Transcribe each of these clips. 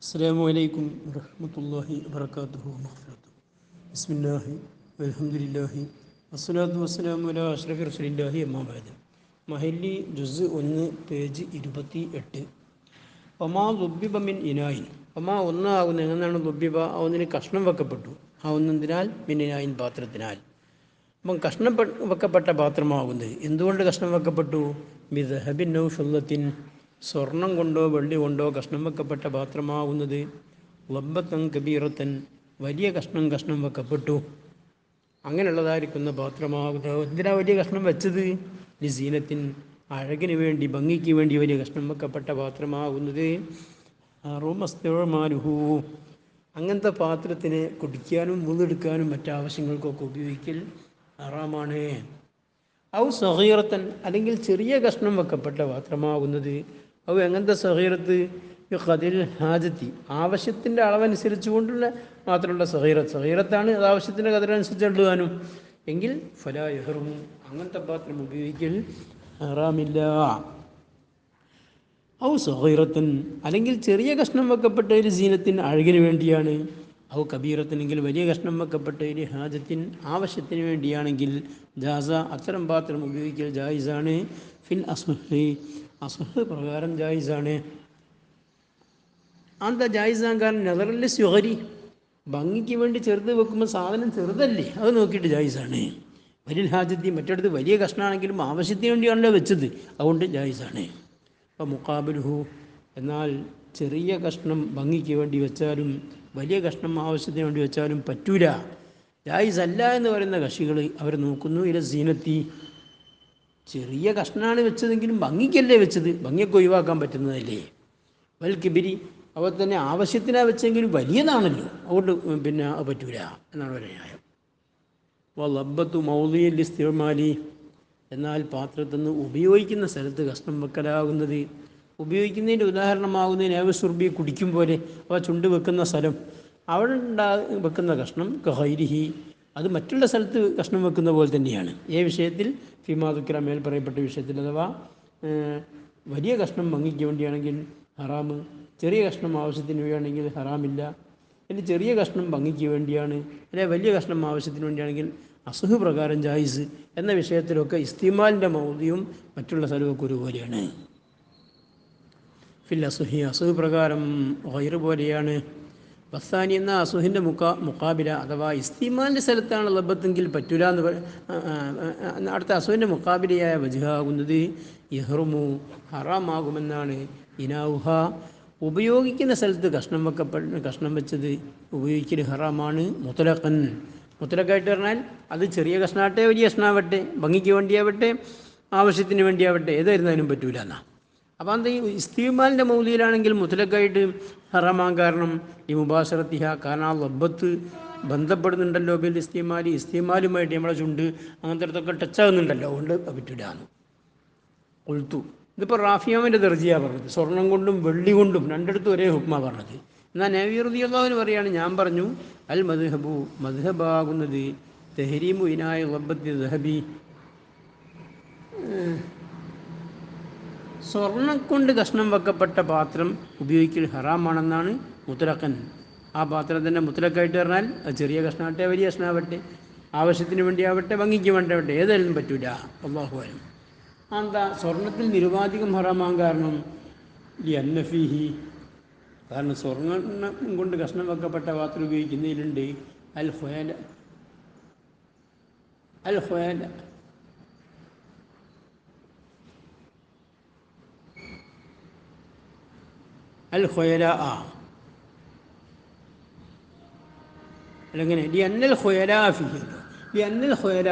അസ്സലാമു അലൈക്കും വറഹ്മത്തുള്ളാഹി വബറകാതുഹു മഗ്ഫിറത്തുഹു. ബിസ്മില്ലാഹി വൽഹംദുലില്ലാഹി വസ്സലാത്തു വസ്സലാമു അലാ അഷ്റഫി റസൂലില്ലാഹി അമ്മാ ബഅദ്. മഹല്ലി ജുസ് 1 പേജ് 28. ഒമാ ലുബ്ബിബ മിൻ ഇനായിൻ, ഒമാ ഒന്നാകുന്ന എന്നാണ് ലുബ്ബിബ, ഒന്നിന് കഷ്ണം വെക്കപ്പെട്ടു. ആ ഒന്നെന്തിനാൽ? മിൻ ഇനായിൻ, പാത്രത്തിനാൽ. അപ്പം കഷ്ണം വെക്കപ്പെട്ട പാത്രമാകുന്നത് എന്തുകൊണ്ട് കഷ്ണം വെക്കപ്പെട്ടു? ബിദ്ഹബിൻ ഔ ഫിദ്ദത്തിൻ, സ്വർണം കൊണ്ടോ വെള്ളി കൊണ്ടോ കഷ്ണം വെക്കപ്പെട്ട പാത്രമാകുന്നത്. ലബ്ബത്തൻ കബീറത്തൻ, വലിയ കഷ്ണം വെക്കപ്പെട്ടു. അങ്ങനെയുള്ളതായിരിക്കുന്ന പാത്രമാകുന്നത്. എന്തിനാ വലിയ കഷ്ണം വെച്ചത്? ലിസീനത്തിൻ, അഴകിന് വേണ്ടി, ഭംഗിക്ക് വേണ്ടി വലിയ കഷ്ണം വെക്കപ്പെട്ട പാത്രമാകുന്നത്. അറുമസ്തമാലുഹു, അങ്ങനത്തെ പാത്രത്തിനെ കുടിക്കാനും മുതെടുക്കാനും മറ്റാവശ്യങ്ങൾക്കൊക്കെ ഉപയോഗിക്കൽ ഹറാമാണ്. ഔ സഗീറത്തൻ, അല്ലെങ്കിൽ ചെറിയ കഷ്ണം വെക്കപ്പെട്ട പാത്രമാകുന്നത്. ഔ എങ്ങനത്തെ സഗീറത്ത്? ഖദിൽ ഹാജത്തി, ആവശ്യത്തിൻ്റെ അളവനുസരിച്ച് കൊണ്ടുള്ള മാത്രമുള്ള സഗീറത്താണ്. അത് ആവശ്യത്തിൻ്റെ കതിരനുസരിച്ച് എഴുതാനും എങ്കിൽ ഫലാ യഹ്റുമു, അങ്ങനത്തെ പാത്രം ഉപയോഗിക്കൽ ഹറാമില്ല. ഔ സഗീറത്തൻ, അല്ലെങ്കിൽ ചെറിയ കഷ്ണം വെക്കപ്പെട്ട ഒരു സീനത്തിന്, അഴകിന് വേണ്ടിയാണ്. ഔ കബീറത്തിനെങ്കിൽ വലിയ കഷ്ണം വെക്കപ്പെട്ട ഒരു ഹാജത്തിൻ, ആവശ്യത്തിന് വേണ്ടിയാണെങ്കിൽ ജാസ, അത്തരം പാത്രം ഉപയോഗിക്കൽ ജായിസാണ്. ഫിൽ അസ്ഹി, അസ്ഹ് പ്രകാരം ജായിസാണ്. എന്താ ജായിസാൻ കാരണം? നദറല്ലി സുഗരി, ഭംഗിക്ക് വേണ്ടി ചെറുത് വെക്കുമ്പോൾ സാധനം ചെറുതല്ലേ, അത് നോക്കിയിട്ട് ജായിസാണ്. വലിയ ഹാജത്തി, മറ്റടുത്ത് വലിയ കഷ്ണമാണെങ്കിലും ആവശ്യത്തിന് വേണ്ടിയാണല്ലോ വെച്ചത്, അതുകൊണ്ട് ജായിസാണ്. അപ്പോൾ മുഖാബിലുഹു, എന്നാൽ ചെറിയ കഷ്ണം ഭംഗിക്ക് വേണ്ടി വെച്ചാലും വലിയ കഷ്ണം ആവശ്യത്തിന് വേണ്ടി വെച്ചാലും പറ്റൂല. ജായിസല്ല എന്ന് പറയുന്ന കക്ഷികൾ അവർ നോക്കുന്നു ഇല സീനത്തി, ചെറിയ കഷ്ണമാണ് വെച്ചതെങ്കിലും ഭംഗിക്കല്ലേ വെച്ചത്, ഭംഗിയൊക്കെ ഒഴിവാക്കാൻ പറ്റുന്നതല്ലേ. വൽ കിബിരി, അവർ തന്നെ ആവശ്യത്തിനാണ് വെച്ചെങ്കിലും വലിയതാണല്ലോ, അതുകൊണ്ട് പിന്നെ അത് പറ്റൂല എന്നാണ് ഒരു ന്യായം. വലബ്ബത്തു മൗദിയിൽ ഇസ്തിമാലി, എന്നാൽ പാത്രത്തിൽ നിന്ന് ഉപയോഗിക്കുന്ന സ്ഥലത്ത് കഷ്ണം വെക്കലാകുന്നത്. ഉപയോഗിക്കുന്നതിൻ്റെ ഉദാഹരണമാകുന്നതിന് ഏവസുർബി, കുടിക്കും പോലെ അവ ചുണ്ട് വെക്കുന്ന സ്ഥലം, അവിടെ വെക്കുന്ന കഷ്ണം കഹൈരിഹി, അത് മറ്റുള്ള സ്ഥലത്ത് കഷ്ണം വെക്കുന്ന പോലെ തന്നെയാണ്. വിഷയത്തിൽ ഫിമാദുക്കിറ, മേൽ പറയപ്പെട്ട വിഷയത്തിൽ. അഥവാ വലിയ കഷ്ണം ഭംഗിക്ക് വേണ്ടിയാണെങ്കിൽ ഹറാമ്, ചെറിയ കഷ്ണം ആവശ്യത്തിന് വേണ്ടിയാണെങ്കിൽ ഹറാമില്ല. ഇനി ചെറിയ കഷ്ണം ഭംഗിക്ക് വേണ്ടിയാണ്, അല്ലെ വലിയ കഷ്ണം ആവശ്യത്തിന് വേണ്ടിയാണെങ്കിൽ അസുഖ പ്രകാരം ജായിസ് എന്ന വിഷയത്തിലൊക്കെ ഇസ്തിമാലിൻ്റെ മൗദിയും മറ്റുള്ള സ്ഥലമൊക്കെ ഒരുപോലെയാണ്. ഫിൽ അസുഹി, അസുഖ പ്രകാരം ഗൈറ് പോലെയാണ്. ബസ്സാനി എന്ന അസുഹിൻ്റെ മുക്കാബില, അഥവാ ഇസ്തിമാലിൻ്റെ സ്ഥലത്താണ് ലബ്ബത്തെങ്കിൽ പറ്റൂല എന്ന് അടുത്ത അസുഹിൻ്റെ മുക്കാബിലയായ വജ്ഹാകുന്നത് യഹ്റുമു, ഹറാമാകുമെന്നാണ്. ഇനാവുഹ, ഉപയോഗിക്കുന്ന സ്ഥലത്ത് കഷ്ണം വെച്ചത് ഉപയോഗിക്കൽ ഹറാമാണ്. മുത്തലഖൻ, മുത്തലഖായിട്ട് പറഞ്ഞാൽ അത് ചെറിയ കഷ്ണാവട്ടെ വലിയ കഷ്ണാവട്ടെ, ഭംഗിക്ക് വേണ്ടിയാവട്ടെ ആവശ്യത്തിന് വേണ്ടിയാവട്ടെ, ഏതായിരുന്നാലും പറ്റൂല എന്നാ. അപ്പോൾ എന്താ, ഈ ഇസ്തിമാലിൻ്റെ മൗലിയിലാണെങ്കിൽ മുത്തലഖായിട്ട് ഹറാമാൻ കാരണം ഈ മുബാശറത്തിഹ, കാരണം ആ ലബ്ബത്ത് ബന്ധപ്പെടുന്നുണ്ടല്ലോ ബിൽ ഇസ്തിമാലി, ഇസ്തിമാലുമായിട്ട് നമ്മളെ ചുണ്ട് അങ്ങനത്തെ അടുത്തൊക്കെ ടച്ചാകുന്നുണ്ടല്ലോ, അതുകൊണ്ട് പറ്റൂല എന്ന് കൊളുത്തു. ഇതിപ്പോൾ റാഫിയാമിൻ്റെ ദർജിയാണ് പറഞ്ഞത്, സ്വർണം കൊണ്ടും വെള്ളി കൊണ്ടും രണ്ടിടത്തും ഒരേ ഹുക്മാണ് പറഞ്ഞത്. എന്നാൽ നബി റളിയല്ലാഹു പറയാണ്, ഞാൻ പറഞ്ഞു അൽ മദ്ഹബു, മദ്ഹബാകുന്നത് തെഹരീമു ഇനായ ലബ്ബത്തി ദഹബി, സ്വർണം കൊണ്ട് കഷ്ണം വെക്കപ്പെട്ട പാത്രം ഉപയോഗിക്കൽ ഹറാമാണെന്നാണ് മുത്തലഖൻ. ആ പാത്രത്തിൻ്റെ മുത്തലഖായിട്ട് പറഞ്ഞാൽ അത് ചെറിയ കഷ്ണാവട്ടെ വലിയ കഷ്ണാവട്ടെ, ആവശ്യത്തിന് വേണ്ടിയാവട്ടെ ഭംഗിക്ക് വേണ്ടിയാവട്ടെ, ഏതായാലും പറ്റൂല. അല്ലാഹു അലം. എന്താ സ്വർണത്തിൽ നിരുപാധികം ഹറാമാൻ കാരണം? ഈ അന്നഫീഹി, കാരണം സ്വർണം കൊണ്ട് കഷ്ണം വെക്കപ്പെട്ട പാത്രം ഉപയോഗിക്കുന്നതിലുണ്ട് അൽ ഖുയല, അൽ ഖുയല, അൽ ഖുയല, അല്ലെങ്കിൽ ലി അന്നൽ ഖുയല ഫിഹി, ലി അന്നൽ ഖുയല,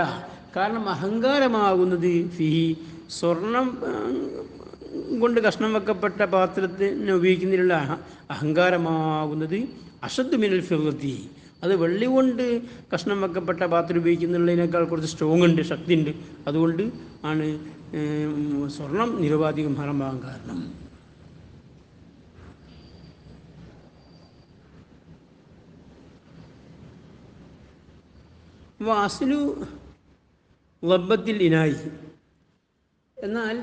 കാരണം അഹങ്കാരമാകുന്നത് ഫിഹി, സ്വർണം കൊണ്ട് കഷ്ണം വെക്കപ്പെട്ട പാത്രത്തിന് ഉപയോഗിക്കുന്നതിനുള്ള അഹങ്കാരമാകുന്നത് അഷദ്ദു മിനൽ ഫിദ്ദത്തി, അത് വെള്ളി കൊണ്ട് കഷ്ണം വെക്കപ്പെട്ട പാത്രം ഉപയോഗിക്കുന്നുള്ളതിനേക്കാൾ കുറച്ച് സ്ട്രോങ് ഉണ്ട്, ശക്തി ഉണ്ട്. അതുകൊണ്ട് ആണ് സ്വർണം നിരുപാധികം ഹറാമാകാൻ കാരണം. വാസിലു ലബ്ബത്തിൽ ഇനായി, എന്നാൽ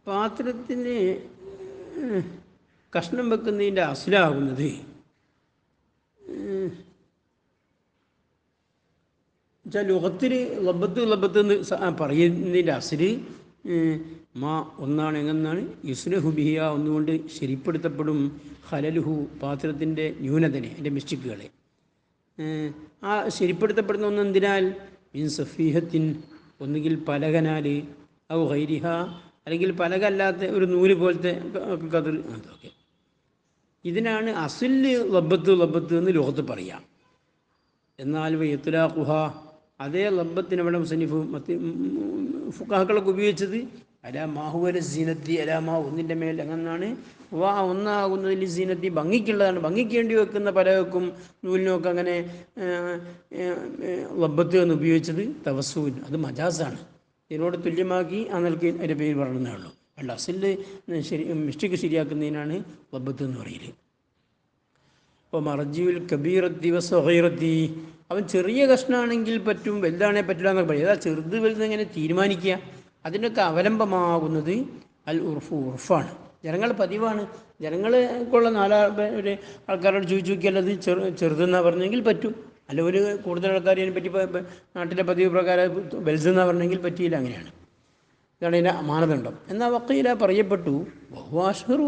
പാത്രത്തിന് കഷ്ണം വെക്കുന്നതിൻ്റെ അസ്ലാകുന്നത് എന്നുവെച്ചാൽ ലുഗത്തിൽ ലബ്ബത്ത് എന്ന് പറയുന്നതിൻ്റെ അസില് മാ ഒന്നാണ് എങ്ങനെന്നാണ് യുസ്നഹു ബിഹിയ ഒന്നുകൊണ്ട് ശരിപ്പെടുത്തപ്പെടും ഖലലുഹു പാത്രത്തിൻ്റെ ന്യൂനതനെ അതിൻ്റെ മിസ്റ്റേക്കുകളെ ആ ശരിപ്പെടുത്തപ്പെടുന്ന ഒന്ന് എന്തിനാൽ മീൻ സഫീഹത്തിൻ ഒന്നുകിൽ പലകനാൽ ഔ ഗൈരിഹ അല്ലെങ്കിൽ പലക അല്ലാത്ത ഒരു നൂല് പോലത്തെ കതിർ അതൊക്കെ ഇതിനാണ് അസുല് ലബ്ബത്ത് എന്ന് ലോകത്ത് പറയാം. എന്നാൽ ഇത്ലാഖുഹ അതേ ലബ്ബത്തിന് ഇവിടെ മുസന്നിഫ് ഫുഖാക്കളൊക്കെ ഉപയോഗിച്ചത് അലാ മാഹുവല സീനത്തി അലാമാ ഒന്നിൻ്റെ മേൽ അങ്ങനെയാണ് ഒന്നാകുന്നതിൽ സീനത്തി ഭംഗിക്കുള്ളതാണ്. ഭംഗിക്ക് വേണ്ടി വെക്കുന്ന പലകൾക്കും നൂലിനൊക്കെ അങ്ങനെ ലബ്ബത്ത് എന്ന് ഉപയോഗിച്ചത് തവസ്സൂൻ അത് മജാസാണ്. ഇതിനോട് തുല്യമാക്കി ആ നിലയ്ക്ക് അതിൻ്റെ പേര് പറഞ്ഞതേ ഉള്ളൂ. അല്ല അസില് മിസ്റ്റേക്ക് ശരിയാക്കുന്നതിനാണ് ലബ്ബത്ത് എന്ന് പറയൽ. അപ്പോൾ മർജിയുൽ കബീറത്തി വസഗീറത്തി അവൻ ചെറിയ കഷ്ണമാണെങ്കിൽ പറ്റും വലുതാണെങ്കിൽ പറ്റില്ല എന്നൊക്കെ പറയും. അതാ ചെറുത് വലുത് എങ്ങനെ തീരുമാനിക്കുക? അതിനൊക്കെ അവലംബമാകുന്നത് അൽ ഉർഫാണ്. ജനങ്ങൾ പതിവാണ്. ജനങ്ങൾക്കുള്ള ഒരു ആൾക്കാരോട് ചോദിച്ചു നോക്കിയാൽ അത് ചെറുതെന്നാണ് പറഞ്ഞെങ്കിൽ പറ്റും. അല്ല ഒരു കൂടുതൽ ആൾക്കാർ അതിനെപ്പറ്റി നാട്ടിലെ പതിവ് പ്രകാരം വലുതെന്നാണ് പറഞ്ഞെങ്കിൽ പറ്റിയില്ല. അങ്ങനെയാണ്. ഇതാണ് ഇതിൻ്റെ മാനദണ്ഡം. എന്നാൽ വക്കീല പറയപ്പെട്ടു ബഹുവാഷറു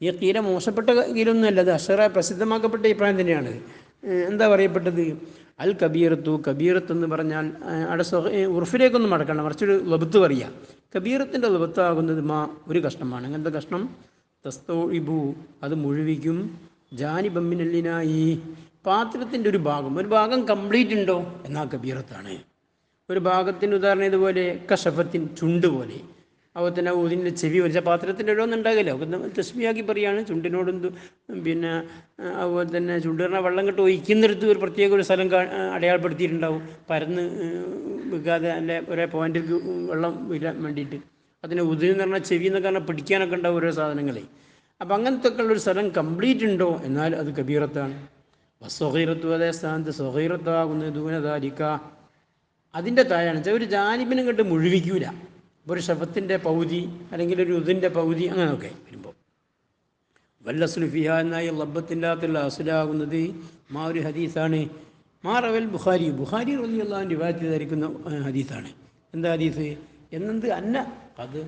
ഈ കീല മോശപ്പെട്ട കീലൊന്നുമല്ല, അത് അഷറ പ്രസിദ്ധമാക്കപ്പെട്ട അഭിപ്രായം തന്നെയാണ്. എന്താ പറയപ്പെട്ടത്? അൽ കബീറത്തു കബീറത്ത് എന്ന് പറഞ്ഞാൽ അവിടെ ഉർഫിലേക്കൊന്നും മടക്കണം, മറിച്ചൊരു ലബത്ത് പറയുക. കബീറത്തിൻ്റെ ലബത്താകുന്നത് ഒരു കഷ്ണമാണ്. അങ്ങനത്തെ കഷ്ണം തസ്തോഇബു അത് മുഴുവിക്കും ജാനിബമ്മിനല്ലിനായി പാത്രത്തിൻ്റെ ഒരു ഭാഗം കംപ്ലീറ്റ് ഉണ്ടോ എന്നാൽ കബീറത്താണ്. ഒരു ഭാഗത്തിന് ഉദാഹരണം ഇതുപോലെ കഷഫത്തിൻ ചുണ്ട് പോലെ അതുപോലെ തന്നെ ഊതിൻ്റെ ചെവി വലിച്ച പാത്രത്തിൻ്റെ ഓരോന്നും ഉണ്ടാകില്ല. ഒക്കെ തസ്ബിയാക്കി പറയുകയാണ്. ചുണ്ടിനോടൊന്നും പിന്നെ അതുപോലെ തന്നെ ചുണ്ടിറ വെള്ളം കെട്ട് ഒഴിക്കുന്നിടത്ത് ഒരു പ്രത്യേക ഒരു സ്ഥലം അടയാളപ്പെടുത്തിയിട്ടുണ്ടാവും. പരന്ന് വിൽക്കാതെ അല്ലെ ഒരേ പോയിന്റിൽ വെള്ളം വീഴാൻ വേണ്ടിയിട്ട്. അതിന് ഉതിന്ന് പറഞ്ഞാൽ ചെവി എന്നൊക്കെ പറഞ്ഞാൽ പിടിക്കാനൊക്കെ ഉണ്ടാവും ഓരോ സാധനങ്ങളെ. അപ്പം അങ്ങനത്തെ ഒക്കെ ഉള്ളൊരു സ്ഥലം കംപ്ലീറ്റ് ഉണ്ടോ എന്നാൽ അത് കബീറത്താണ്. സ്വഹീറത്തു അതേ സ്ഥാനത്ത് സ്വഹീറത്താകുന്നത് ദൂനതാരിക്ക അതിൻ്റെ താഴെയാണ്. വെച്ചാൽ ഒരു ജാനിബിനും കണ്ട് മുഴുവിക്കൂല. ഒരു ഷഫത്തിൻ്റെ പൗതി അല്ലെങ്കിൽ ഒരു ഉദിൻ്റെ പൗതി അങ്ങനെയൊക്കെ വരുമ്പോൾ വല്ലസുലുഫിയ എന്നായി ലബ്ബത്തിൻ്റെ അകത്തുള്ള അസുലാകുന്നത് ഒരു ഹദീസാണ്. റവൽ ബുഖാരി റളിയല്ലാഹു റിവായത്ത് ചെയ്തിരിക്കുന്ന ഹദീസാണ്. എന്താ ഹദീസ് എന്നത്? അന്ന അത്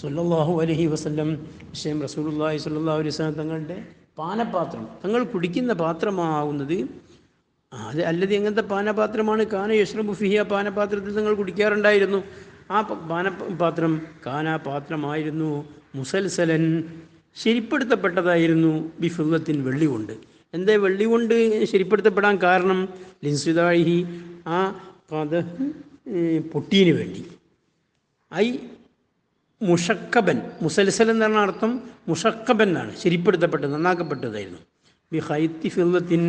സല്ലല്ലാഹു അലൈഹി വസല്ലം വിഷയം റസൂലുള്ളാഹി സ്വല്ലല്ലാഹു അലൈഹി വസല്ലം തങ്ങളുടെ പാനപാത്രം തങ്ങൾ കുടിക്കുന്ന പാത്രമാകുന്നത് അത് അല്ലത് എങ്ങനത്തെ പാനപാത്രമാണ്? കാന യശ്റബു ഫിഹിയ പാനപാത്രത്തിൽ നിങ്ങൾ കുടിക്കാറുണ്ടായിരുന്നു. ആ പാനപാത്രം പാത്രമായിരുന്നു മുസൽസലൻ ശരിപ്പെടുത്തപ്പെട്ടതായിരുന്നു ബിഫില്ലത്തിൻ വെള്ളി കൊണ്ട്. എന്താ വെള്ളി കൊണ്ട് ശരിപ്പെടുത്തപ്പെടാൻ കാരണം? ലിൻസുദാഹി ആ പൊട്ടീന് വേണ്ടി. ഐ മുഷക്കബൻ മുസൽസൽ എന്ന് പറഞ്ഞ അർത്ഥം മുഷക്കബൻ എന്നാണ്. ശരിപ്പെടുത്തപ്പെട്ടത് നന്നാക്കപ്പെട്ടതായിരുന്നു. ബി ഹൈത്തി ഫില്ലത്തിൻ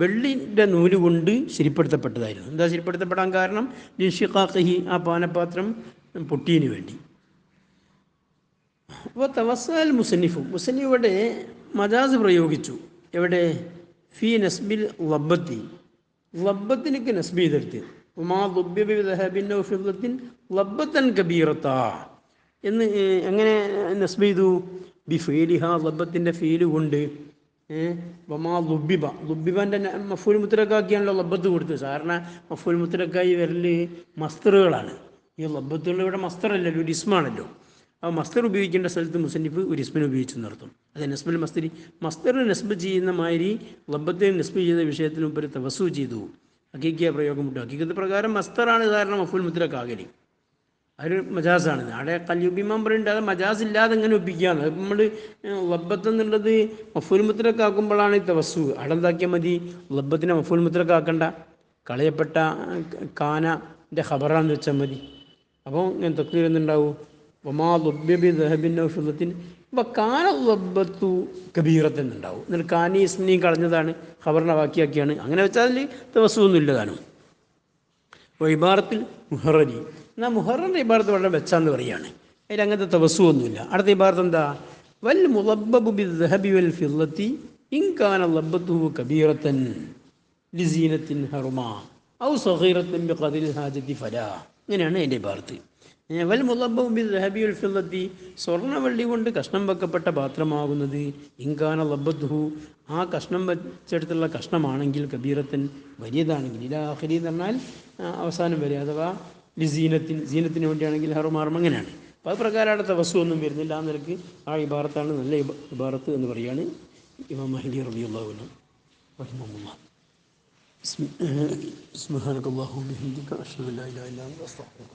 വെള്ളിൻ്റെ നൂല് കൊണ്ട് ശരിപ്പെടുത്തപ്പെട്ടതായിരുന്നു. എന്താ ശരിപ്പെടുത്തപ്പെടാൻ കാരണം? ലിൻഷിഖാഖിഹി ആ പാനപാത്രം പൊട്ടീന് വേണ്ടി. അപ്പോൾ തവസ്സൽ മുസന്നിഫ് ഇവിടെ മജാസ് പ്രയോഗിച്ചു. എവിടെ? ഫി നസ്ബിൽ ലബ്ബത്തി ലബ്ബത്തിനൊക്കെ നസ്ബ് ചെയ്തെടുത്ത് ഉമാ ദുബ്ബി ദഹബിൻ ഔ ഫില്ലത്തിൻ ലബ്ബത്തൻ കബീറത്ത എന്ന് എങ്ങനെ നസ്ബ് ചെയ്തു? ബി ഫീലിഹ ലബ്ബത്തിൻ്റെ ഫീല് കൊണ്ട് ലുബിബൻ്റെ മഫൂൽ മുത്തലക്കാക്കിയാണല്ലോ ലബ്ബത്ത് കൊടുത്തത്. സാധാരണ മഫൂൽ മുത്തലക്കായി വരൽ മസ്തറുകളാണ്. ഈ ലബ്ബത്തുള്ള ഇവിടെ മസ്തറല്ലല്ലോ, ഒരു ഇസ്മാണല്ലോ. ആ മസ്തർ ഉപയോഗിക്കേണ്ട സ്ഥലത്ത് മുസന്നിഫ് ഒരു ഇസ്മിനെ ഉപയോഗിച്ചു നിർത്തും. അത് നസ്ബുൽ മസ്തരി മസ്തറിന് നസ്ബ് ചെയ്യുന്ന മാതിരി ലബ്ബത്തിന് നസ്ബ് ചെയ്ത വിഷയത്തിന് മുമ്പ് തവസ്സു ചെയ്തു. ഹക്കീക്കിയ പ്രയോഗം വിട്ടു. ഹക്കീക്കത്ത് പ്രകാരം മസ്തറാണ് സാധാരണ മഫൂൽ മുത്തലക്കാകലി. അതൊരു മജാസാണ്. അവിടെ കല്യുബിമാൻ പറയുന്നുണ്ട് അത് മജാസ് ഇല്ലാതെ ഇങ്ങനെ ഒപ്പിക്കുകയാണ്. അത് നമ്മൾ ലബ്ബത്ത് എന്നുള്ളത് മഫൂൽ മുത്തലക്ക് ആക്കുമ്പോഴാണ് തവസ്സു. അവിടെ എന്താക്കിയാൽ മതി? ലബ്ബത്തിനെ മഫൂൽ മുത്തലക്ക് ആക്കണ്ട, കളയപ്പെട്ട കാനൻ്റെ ഖബറാന്ന് വെച്ചാൽ മതി. അപ്പോൾ ഇങ്ങനെ തക്തീർ എന്തുണ്ടാവും? ഒമാ ലുബ്ബി ദഹബിൻ ഔ ഫില്ലത്തിൻ അപ്പോൾ കാന ലബ്ബത്തു കബീറത്ത് എന്നുണ്ടാവും. എന്നിട്ട് കാനി ഇസ്മിനെയും കളഞ്ഞതാണ്, ഖബറിനെ ബാക്കിയാക്കിയാണ്. അങ്ങനെ വെച്ചാൽ തവസ്സു ഒന്നും ഇല്ലതാനും. അപ്പോൾ ഇബാറത്തിൽ മുഹറരി എന്നാൽ മുഹറിൻ്റെ ഇബാറത്ത് വളരെ വെച്ചാന്ന് പറയുകയാണ്. അതിൽ അങ്ങനത്തെ തവസ്സു ഒന്നുമില്ല. അടുത്ത ഇബാറത്ത് എന്താ? വൽ മുളബ്ബബു ബി ദഹബി വൽ ഫില്ലത്തി ഇൻ കാന ലബ്ബത്തുഹു കബീറത്തൻ ലിസീനത്തിൻ ഹറുമ ഔ സഗീറത്തൻ ബി ഖദരിൽ ഹാജത്തി ഫലാ. ഇങ്ങനെയാണ് അതിൻ്റെ ഇബാറത്ത്. വൽ മുളബ്ബഉ ബിദ്ദഹബി വൽ ഫിദ്ദത്തി, സ്വർണ്ണവെള്ളി കൊണ്ട് കഷ്ണം വെക്കപ്പെട്ട പാത്രമാകുന്നത് ഇൻകാന ലബ്ബത്തുഹു, ആ കഷ്ണം വെച്ചെടുത്തുള്ള കഷ്ണമാണെങ്കിൽ കബീറത്തൻ, വലിയതാണെങ്കിൽ, ഇലാഖിരി എന്ന് പറഞ്ഞാൽ അവസാനം വരെ, അഥവാ സീനത്തിന് വേണ്ടിയാണെങ്കിൽ ഹറുമാറും, അങ്ങനെയാണ്. അപ്പോൾ അത് പ്രകാരം അടുത്ത വസ്തു ഒന്നും വരുന്നില്ല. ആ നിലക്ക് ആ ഇബാറത്താണ് നല്ല ഇബാറത്ത് എന്ന് പറയുകയാണ് ഇമാം മഹ്ദി റളിയല്ലാഹു അൻഹു റഹിമഹുല്ലാഹ്. സുബ്ഹാനകല്ലാഹു വബിഹംദിക അഷ്ഹദു അല്ലാ ഇലാഹ ഇല്ലാ അൻത അസ്തഗ്ഫിറുക.